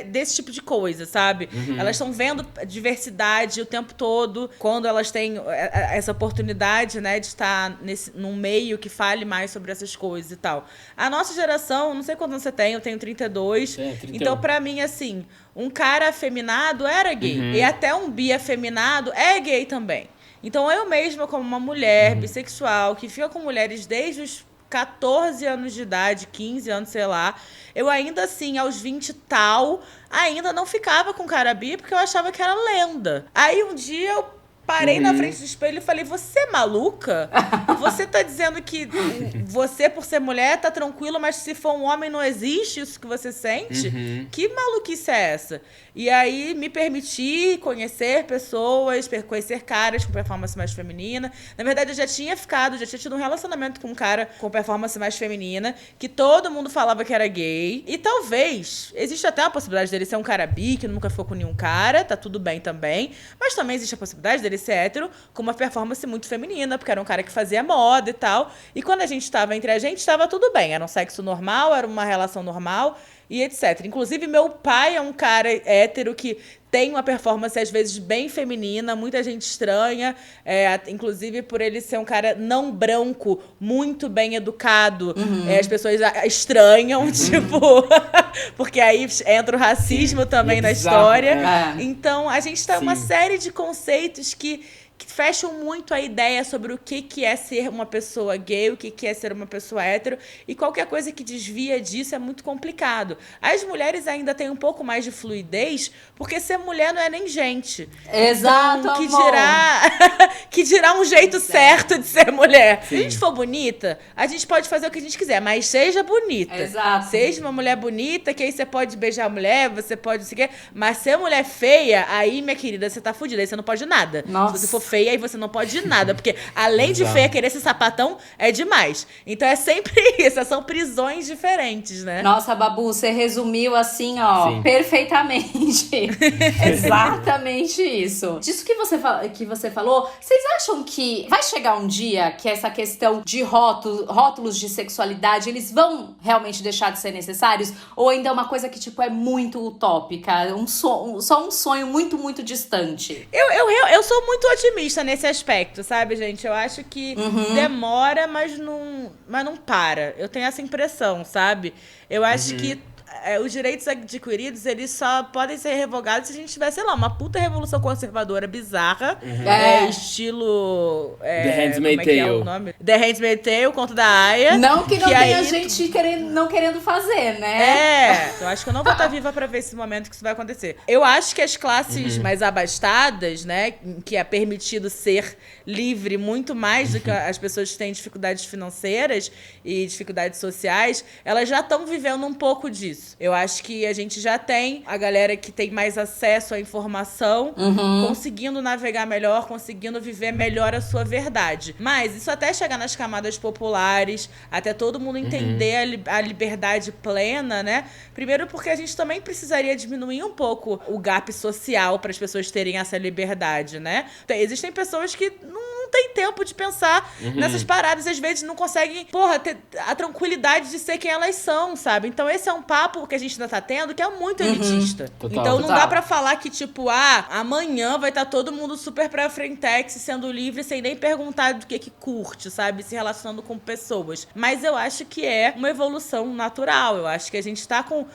[SPEAKER 1] desse tipo de coisa, sabe? Elas estão vendo diversidade o tempo todo, quando elas têm essa oportunidade, né, de estar num meio que fale mais sobre essas coisas e tal. A nossa geração, não sei quanto você tem, eu tenho 32,
[SPEAKER 2] 31.
[SPEAKER 1] Então pra mim, assim, um cara afeminado era gay, e até um bi afeminado é gay também. Então eu mesma, como uma mulher bissexual, que fica com mulheres desde os 14 anos de idade, 15 anos, sei lá, eu ainda assim, aos 20 e tal, ainda não ficava com cara bi, porque eu achava que era lenda. Aí um dia eu parei na frente do espelho e falei, você é maluca? Você tá dizendo que você, por ser mulher, tá tranquilo, mas se for um homem não existe isso que você sente? Que maluquice é essa? E aí me permiti conhecer pessoas, conhecer caras com performance mais feminina. Na verdade, eu já tinha tido um relacionamento com um cara com performance mais feminina, que todo mundo falava que era gay. E talvez, existe até a possibilidade dele ser um cara bi, que nunca ficou com nenhum cara, tá tudo bem também. Mas também existe a possibilidade dele ser hétero, com uma performance muito feminina, porque era um cara que fazia moda e tal. E quando a gente tava entre a gente, tava tudo bem. Era um sexo normal, era uma relação normal e etc. Inclusive, meu pai é um cara hétero que tem uma performance, às vezes, bem feminina, muita gente estranha, inclusive por ele ser um cara não branco, muito bem educado, as pessoas estranham, tipo, porque aí entra o racismo também na história. Então, a gente tá uma série de conceitos que fecham muito a ideia sobre o que é ser uma pessoa gay, o que é ser uma pessoa hétero, e qualquer coisa que desvia disso é muito complicado. As mulheres ainda têm um pouco mais de fluidez, porque ser mulher não é nem gente.
[SPEAKER 3] Exato,
[SPEAKER 1] então, que dirá um jeito certo de ser mulher. Se a gente for bonita, a gente pode fazer o que a gente quiser, mas seja bonita.
[SPEAKER 3] Exato.
[SPEAKER 1] Seja uma mulher bonita, que aí você pode beijar a mulher, você pode não sei o quê, mas ser mulher feia, aí, minha querida, você tá fudida, aí você não pode nada.
[SPEAKER 3] Nossa.
[SPEAKER 1] Se você for feia, aí você não pode nada, porque além de feia, querer ser sapatão é demais. Então é sempre isso, são prisões diferentes, né?
[SPEAKER 3] Nossa, Babu, você resumiu assim, ó, perfeitamente. Exatamente isso. Disso que você falou, vocês acham que vai chegar um dia que essa questão de rótulos de sexualidade, eles vão realmente deixar de ser necessários? Ou ainda é uma coisa que, tipo, é muito utópica, só um sonho muito, muito distante?
[SPEAKER 1] Eu sou muito otimista nesse aspecto, sabe, gente? Eu acho que demora, mas não para. Eu tenho essa impressão, sabe? Eu acho que os direitos adquiridos, eles só podem ser revogados se a gente tiver, sei lá, uma puta revolução conservadora bizarra. Estilo...
[SPEAKER 2] The Handmaid's Tale.
[SPEAKER 1] É o nome? The Handmaid's Tale, Conto da Aia.
[SPEAKER 3] Não que não tenha gente não querendo fazer, né?
[SPEAKER 1] Eu acho que eu não vou estar viva pra ver esse momento que isso vai acontecer. Eu acho que as classes mais abastadas, né, que é permitido ser livre muito mais do que as pessoas que têm dificuldades financeiras e dificuldades sociais, elas já estão vivendo um pouco disso. isso. Eu acho que a gente já tem a galera que tem mais acesso à informação, conseguindo navegar melhor, conseguindo viver melhor a sua verdade. Mas isso até chegar nas camadas populares, até todo mundo entender a liberdade plena, né? Primeiro porque a gente também precisaria diminuir um pouco o gap social para as pessoas terem essa liberdade, né? Existem pessoas que não têm tempo de pensar nessas paradas, às vezes não conseguem, ter a tranquilidade de ser quem elas são, sabe? Então esse é um papo que a gente ainda tá tendo que é muito elitista.
[SPEAKER 2] Total,
[SPEAKER 1] então não
[SPEAKER 2] total.
[SPEAKER 1] dá pra falar que, tipo, amanhã vai estar todo mundo super pra frentex, sendo livre, sem nem perguntar do que curte, sabe? Se relacionando com pessoas. Mas eu acho que é uma evolução natural. Eu acho que a gente tá com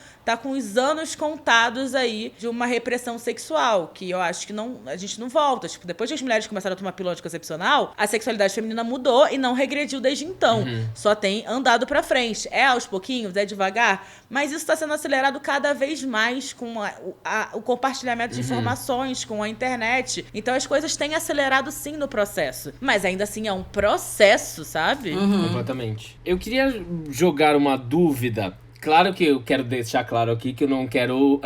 [SPEAKER 1] os anos contados aí de uma repressão sexual, que eu acho que a gente não volta. Tipo, depois que as mulheres começaram a tomar pílula anticoncepcional, a sexualidade feminina mudou e não regrediu desde então. Só tem andado pra frente. É aos pouquinhos, é devagar, mas isso tá sendo acelerado cada vez mais com o compartilhamento de informações, com a internet. Então as coisas têm acelerado sim no processo. Mas ainda assim é um processo, sabe?
[SPEAKER 2] Completamente. Eu queria jogar uma dúvida. Claro que eu quero deixar claro aqui que eu não quero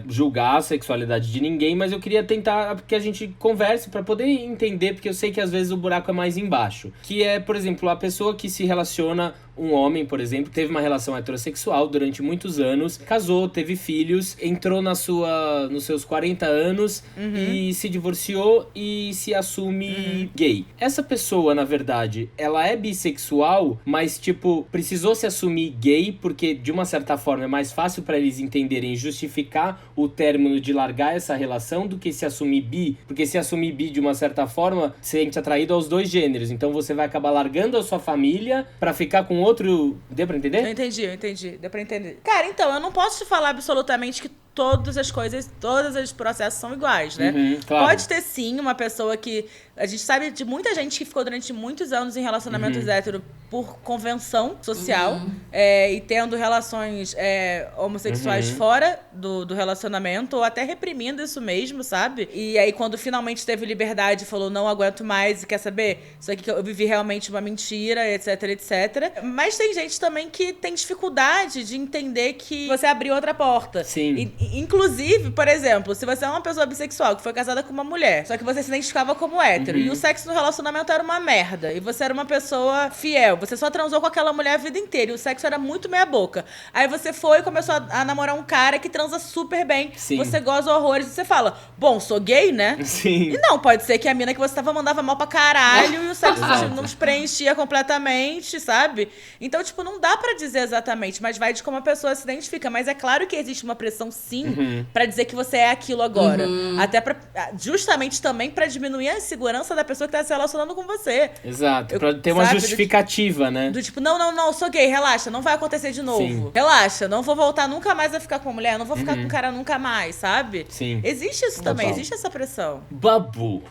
[SPEAKER 2] julgar a sexualidade de ninguém, mas eu queria tentar que a gente converse pra poder entender, porque eu sei que às vezes o buraco é mais embaixo. Que é, por exemplo, a pessoa que se relaciona, um homem, por exemplo, teve uma relação heterossexual durante muitos anos, casou, teve filhos, entrou nos seus 40 anos e se divorciou e se assume gay. Essa pessoa, na verdade, ela é bissexual, mas, tipo, precisou se assumir gay porque, de uma certa forma, é mais fácil pra eles entenderem e justificar o término de largar essa relação do que se assumir bi, porque se assumir bi, de uma certa forma, se sente atraído aos dois gêneros, então você vai acabar largando a sua família pra ficar com outro. Deu pra entender?
[SPEAKER 1] Eu entendi. Deu pra entender. Cara, então, eu não posso te falar absolutamente que todas as coisas, todos os processos são iguais, né?
[SPEAKER 2] Claro.
[SPEAKER 1] Pode ter sim uma pessoa que... A gente sabe de muita gente que ficou durante muitos anos em relacionamentos hétero por convenção social e tendo relações homossexuais fora do relacionamento, ou até reprimindo isso mesmo, sabe? E aí quando finalmente teve liberdade, falou, não aguento mais e quer saber, isso aqui que eu vivi realmente uma mentira, etc, etc. Mas tem gente também que tem dificuldade de entender que você abriu outra porta.
[SPEAKER 2] Sim.
[SPEAKER 1] Inclusive, por exemplo, se você é uma pessoa bissexual que foi casada com uma mulher, só que você se identificava como hétero, e o sexo no relacionamento era uma merda, e você era uma pessoa fiel, você só transou com aquela mulher a vida inteira, e o sexo era muito meia boca. Aí você foi e começou a namorar um cara que transa super bem, você goza horrores, e você fala, bom, sou gay, né?
[SPEAKER 2] Sim.
[SPEAKER 1] E não, pode ser que a mina que você tava mandava mal pra caralho, e o sexo não te preenchia completamente, sabe? Então, tipo, não dá pra dizer exatamente, mas vai de como a pessoa se identifica. Mas é claro que existe uma pressão, sim, pra dizer que você é aquilo agora. Até justamente também pra diminuir a insegurança da pessoa que tá se relacionando com você.
[SPEAKER 2] Exato, pra ter uma justificativa, né?
[SPEAKER 1] Do tipo, não, eu sou gay, relaxa, não vai acontecer de novo.
[SPEAKER 2] Sim.
[SPEAKER 1] Relaxa, não vou voltar nunca mais a ficar com uma mulher, não vou ficar com um cara nunca mais, sabe?
[SPEAKER 2] Sim.
[SPEAKER 1] Existe isso também, existe essa pressão.
[SPEAKER 2] Babu,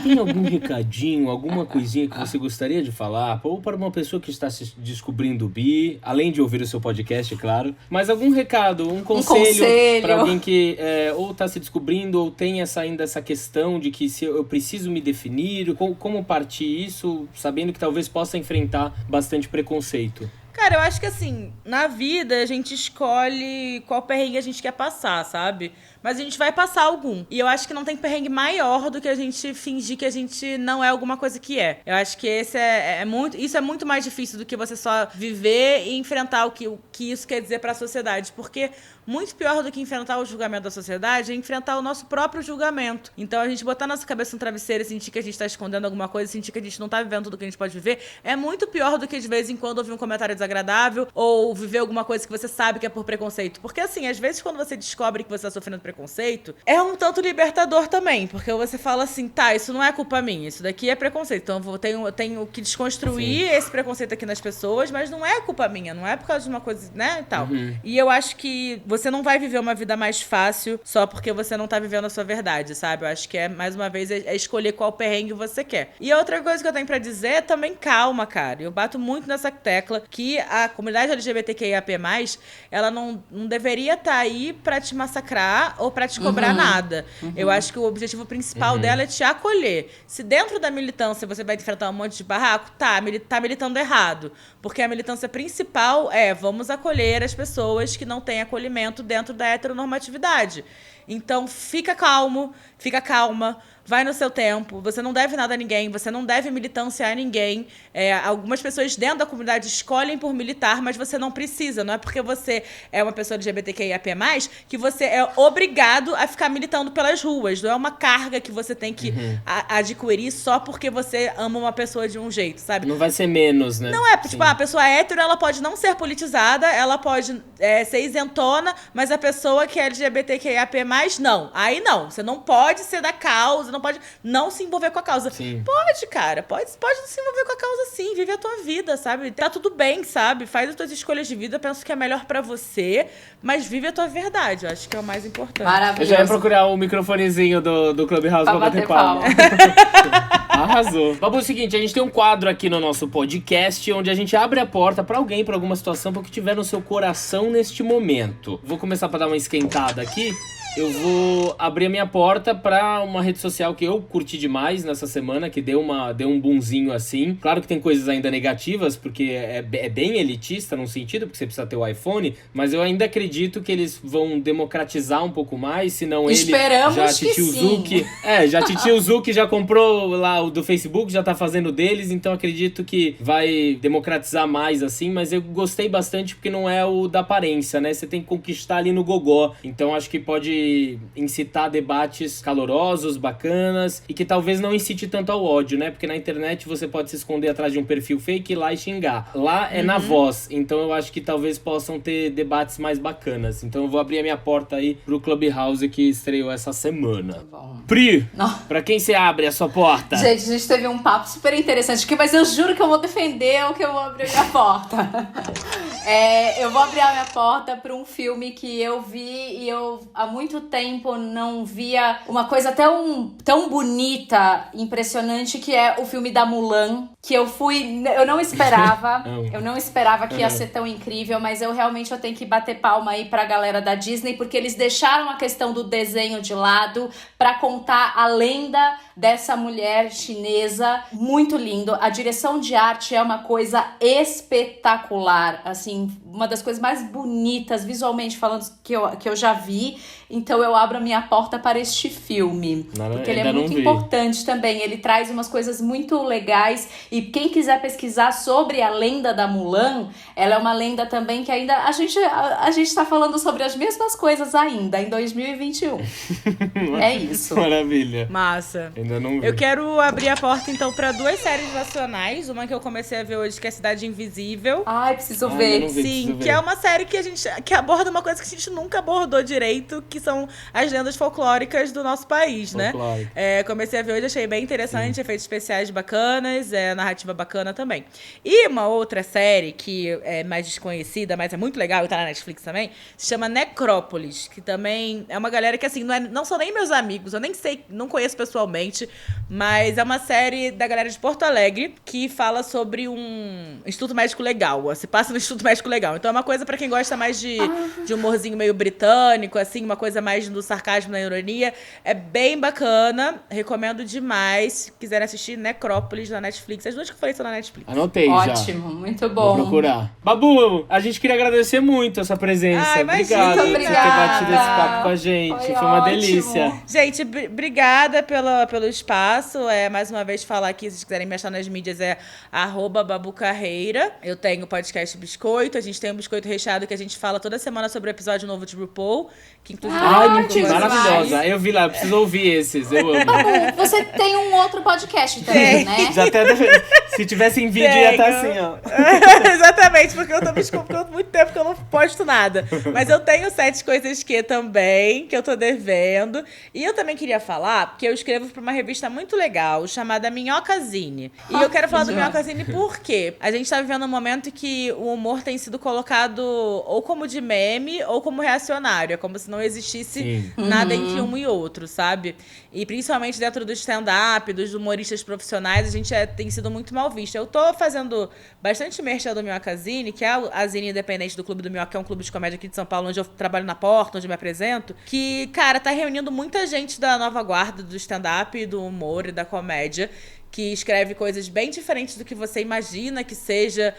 [SPEAKER 2] tem algum recadinho, alguma coisinha que você gostaria de falar? Ou para uma pessoa que está se descobrindo bi, além de ouvir o seu podcast, claro, mas algum recado, um conselho para alguém que ou tá se descobrindo ou tem ainda essa questão de que se eu preciso me definir, como partir isso, sabendo que talvez possa enfrentar bastante preconceito?
[SPEAKER 1] Cara, eu acho que assim, na vida a gente escolhe qual perrengue a gente quer passar, sabe? Mas a gente vai passar algum. E eu acho que não tem perrengue maior do que a gente fingir que a gente não é alguma coisa que é. Eu acho que esse isso é muito mais difícil do que você só viver e enfrentar o que isso quer dizer pra sociedade. Porque muito pior do que enfrentar o julgamento da sociedade é enfrentar o nosso próprio julgamento. Então a gente botar nossa cabeça no travesseiro e sentir que a gente tá escondendo alguma coisa, sentir que a gente não tá vivendo tudo que a gente pode viver, é muito pior do que de vez em quando ouvir um comentário desagradável ou viver alguma coisa que você sabe que é por preconceito. Porque assim, às vezes quando você descobre que você tá sofrendo preconceito, é um tanto libertador também, porque você fala assim, tá, isso não é culpa minha, isso daqui é preconceito, então eu tenho que desconstruir esse preconceito aqui nas pessoas, mas não é culpa minha, não é por causa de uma coisa, né, e tal. E eu acho que você não vai viver uma vida mais fácil só porque você não tá vivendo a sua verdade, sabe? Eu acho que mais uma vez, escolher qual perrengue você quer. E a outra coisa que eu tenho pra dizer é também calma, cara. Eu bato muito nessa tecla que que a comunidade LGBTQIAP+, ela não deveria estar aí pra te massacrar ou pra te cobrar nada. Eu acho que o objetivo principal dela é te acolher. Se dentro da militância você vai enfrentar um monte de barraco, tá militando errado. Porque a militância principal é vamos acolher as pessoas que não têm acolhimento dentro da heteronormatividade. Então, fica calma, vai no seu tempo, você não deve nada a ninguém, você não deve militância a ninguém. Algumas pessoas dentro da comunidade escolhem por militar, mas você não precisa. Não é porque você é uma pessoa LGBTQIAP+, que você é obrigado a ficar militando pelas ruas. Não é uma carga que você tem que adquirir só porque você ama uma pessoa de um jeito, sabe?
[SPEAKER 2] Não vai ser menos, né?
[SPEAKER 1] Não é, tipo, a pessoa hétero, ela pode não ser politizada, ela pode ser isentona, mas a pessoa que é LGBTQIAP+, não. Aí não, você não pode ser da causa, não pode não se envolver com a causa.
[SPEAKER 2] Sim.
[SPEAKER 1] Pode, cara. Pode não se envolver com a causa, sim. Vive a tua vida, sabe? Tá tudo bem, sabe? Faz as tuas escolhas de vida. Penso que é melhor pra você. Mas vive a tua verdade. Eu acho que é o mais importante.
[SPEAKER 3] Maravilhoso.
[SPEAKER 2] Eu já ia procurar o microfonezinho do Clubhouse pra bater palma. Arrasou. Babu, é o seguinte, a gente tem um quadro aqui no nosso podcast onde a gente abre a porta pra alguém, pra alguma situação, pra o que tiver no seu coração neste momento. Vou começar pra dar uma esquentada aqui. Eu vou abrir a minha porta pra uma rede social que eu curti demais nessa semana, que deu um boomzinho assim. Claro que tem coisas ainda negativas, porque é bem elitista num sentido, porque você precisa ter o iPhone, mas eu ainda acredito que eles vão democratizar um pouco mais, senão
[SPEAKER 3] Esperamos
[SPEAKER 2] já
[SPEAKER 3] que
[SPEAKER 2] Titio
[SPEAKER 3] sim.
[SPEAKER 2] Zuc, já Titio Zuc já comprou lá o do Facebook, já tá fazendo deles, então acredito que vai democratizar mais assim, mas eu gostei bastante porque não é o da aparência, né? Você tem que conquistar ali no gogó, então acho que pode incitar debates calorosos, bacanas, e que talvez não incite tanto ao ódio, né? Porque na internet você pode se esconder atrás de um perfil fake, ir lá e xingar. Lá é na voz, então eu acho que talvez possam ter debates mais bacanas. Então eu vou abrir a minha porta aí pro Clubhouse que estreou essa semana.
[SPEAKER 3] Tá bom.
[SPEAKER 2] Pri, pra quem você abre a sua porta?
[SPEAKER 3] Gente, a gente teve um papo super interessante aqui, mas eu juro que eu vou defender o que eu vou abrir a minha porta. Eu vou abrir a minha porta pra um filme que eu vi e eu há muito tempo não via uma coisa tão bonita, impressionante, que é o filme da Mulan, que eu não esperava, eu não esperava que ia ser tão incrível, mas eu tenho que bater palma aí pra galera da Disney, porque eles deixaram a questão do desenho de lado pra contar a lenda dessa mulher chinesa, muito lindo. A direção de arte é uma coisa espetacular, assim, uma das coisas mais bonitas, visualmente falando, que eu já vi. Então eu abro a minha porta para este filme, porque ele é muito importante também. Ele traz umas coisas muito legais, e quem quiser pesquisar sobre a lenda da Mulan, ela é uma lenda também que ainda a gente tá falando sobre as mesmas coisas ainda em 2021. É isso.
[SPEAKER 2] Maravilha.
[SPEAKER 1] Massa.
[SPEAKER 2] Ainda não vi.
[SPEAKER 1] Eu quero abrir a porta, então, pra 2 séries nacionais. Uma que eu comecei a ver hoje, que é Cidade Invisível.
[SPEAKER 3] Ai, preciso ver.
[SPEAKER 2] não vi.
[SPEAKER 1] Sim, que é uma série que aborda uma coisa que a gente nunca abordou direito, que são as lendas folclóricas do nosso país, né? Comecei a ver hoje, achei bem interessante, efeitos especiais bacanas, narrativa bacana também. E uma outra série que é mais desconhecida, mas é muito legal e tá na Netflix também, se chama Necrópolis, que também é uma galera que, assim, não são nem meus amigos, eu nem sei, não conheço pessoalmente, mas é uma série da galera de Porto Alegre que fala sobre um Instituto Médico Legal, se passa no Instituto Médico Legal. Então é uma coisa pra quem gosta mais de humorzinho meio britânico, assim, uma coisa mais do sarcasmo, na ironia. É bem bacana, recomendo demais. Se quiserem assistir, Necrópolis na Netflix. As duas que eu falei estão na Netflix.
[SPEAKER 2] Anotei já.
[SPEAKER 3] Ótimo, muito bom.
[SPEAKER 2] Vou procurar. Babu, a gente queria agradecer muito a sua presença.
[SPEAKER 1] Imagina.
[SPEAKER 2] Obrigado
[SPEAKER 3] Muito
[SPEAKER 2] por você ter batido esse
[SPEAKER 3] obrigada.
[SPEAKER 2] papo com a gente. Foi uma
[SPEAKER 3] ótimo.
[SPEAKER 2] delícia.
[SPEAKER 1] Gente, obrigada pelo espaço. Mais uma vez falar aqui, se vocês quiserem me achar nas mídias, é @babucarreira. Eu tenho o podcast Biscoito. A gente tem um biscoito recheado que a gente fala toda semana sobre o episódio novo de RuPaul, que inclusive
[SPEAKER 2] Maravilhosa. Eu vi lá, eu preciso ouvir esses. Eu amo.
[SPEAKER 3] Babu, você tem um outro podcast também, né?
[SPEAKER 2] Já até se tivesse em vídeo, ia estar assim, ó.
[SPEAKER 1] Exatamente, porque eu tô me desculpando muito tempo que eu não posto nada. Mas eu tenho 7 coisas que também, que eu tô devendo. E eu também queria falar, porque eu escrevo pra uma revista muito legal, chamada Minhocazine. E eu quero falar do Minhocazine por quê? A gente tá vivendo um momento em que o humor tem sido colocado ou como de meme ou como reacionário. É como se não existisse nada entre um e outro, sabe? E principalmente dentro do stand-up, dos humoristas profissionais, a gente tem sido muito mal visto. Eu tô fazendo bastante merchan do Minhocazine, que é a zine independente do Clube do Minhoca, que é um clube de comédia aqui de São Paulo, onde eu trabalho na porta, onde eu me apresento, que, cara, tá reunindo muita gente da nova guarda do stand-up, do humor e da comédia, que escreve coisas bem diferentes do que você imagina que seja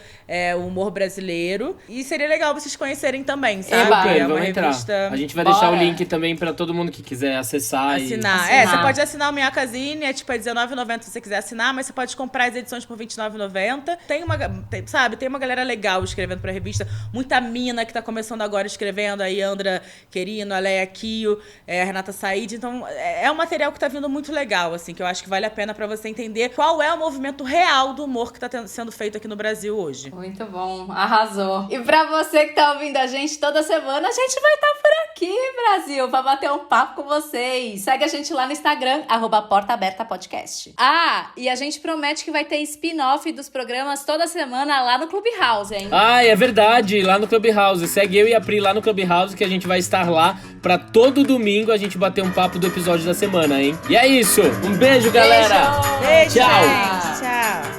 [SPEAKER 1] o humor brasileiro. E seria legal vocês conhecerem também, sabe?
[SPEAKER 2] Vamos entrar. A gente vai deixar o link também pra todo mundo que quiser acessar.
[SPEAKER 1] Assinar. Você pode assinar o Minhocazine, é tipo R$19,90 se você quiser assinar, mas você pode comprar as edições por R$29,90. Tem uma galera legal escrevendo pra revista. Muita mina que tá começando agora escrevendo, aí Andra Querino, a Leia Kio, a Renata Said. Então, é um material que tá vindo muito legal, assim, que eu acho que vale a pena pra você entender qual é o movimento real do humor que tá sendo feito aqui no Brasil hoje.
[SPEAKER 3] Muito bom, arrasou. E pra você que tá ouvindo a gente toda semana, a gente vai estar por aqui, Brasil, pra bater um papo com vocês. Segue a gente lá no Instagram, @portaabertapodcast. E a gente promete que vai ter spin-off dos programas toda semana lá no Clubhouse, hein?
[SPEAKER 2] É verdade, lá no Clubhouse. Segue eu e a Pri lá no Clubhouse, que a gente vai estar lá pra todo domingo a gente bater um papo do episódio da semana, hein? E é isso, um beijo, galera!
[SPEAKER 1] Beijo,
[SPEAKER 2] Tchau!
[SPEAKER 1] gente. Tchau!